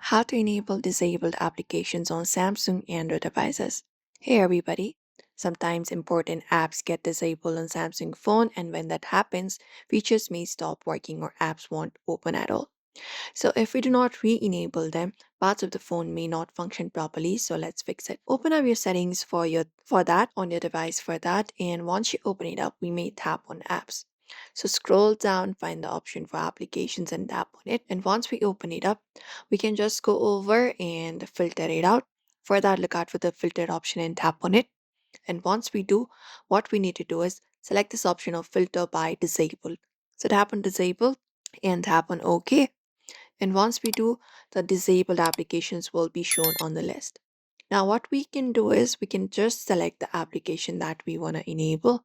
How to enable disabled applications on Samsung Android devices. Hey everybody. Sometimes important apps get disabled on Samsung phone, and when that happens, features may stop working or apps won't open at all. So if we do not re-enable them, parts of the phone may not function properly. So let's fix it. Open up your settings for that on your device for that, and once you open it up, we may tap on apps. So scroll down, find the option for applications and tap on it. And once we open it up, we can just go over and filter it out. For that, look out for the filter option and tap on it. And once we do, what we need to do is select this option of filter by disable. So tap on disable and tap on OK. And once we do, the disabled applications will be shown on the list. Now, what we can do is we can just select the application that we want to enable.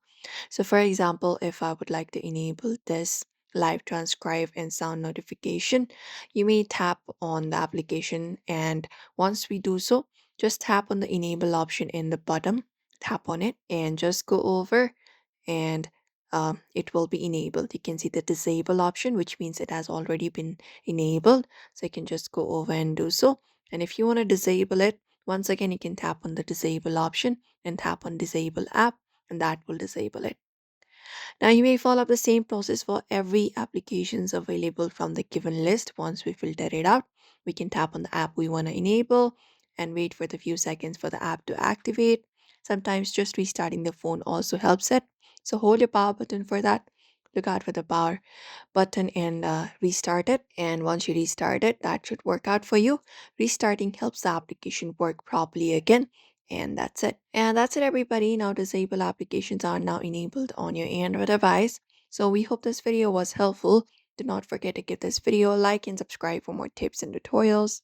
So, for example, if I would like to enable this live transcribe and sound notification, you may tap on the application. And once we do so, just tap on the enable option in the bottom, tap on it, and just go over and it will be enabled. You can see the disable option, which means it has already been enabled. So you can just go over and do so. And if you want to disable it, once again, you can tap on the disable option and tap on disable app, and that will disable it. Now you may follow the same process for every applications available from the given list. Once we filter it out, we can tap on the app we want to enable and wait for the few seconds for the app to activate. Sometimes just restarting the phone also helps it. So hold your power button for that. Look out for the power button and restart it. And once you restart it, that should work out for you. Restarting helps the application work properly again. And that's it. And that's it, everybody. Now, disable applications are now enabled on your Android device. So, we hope this video was helpful. Do not forget to give this video a like and subscribe for more tips and tutorials.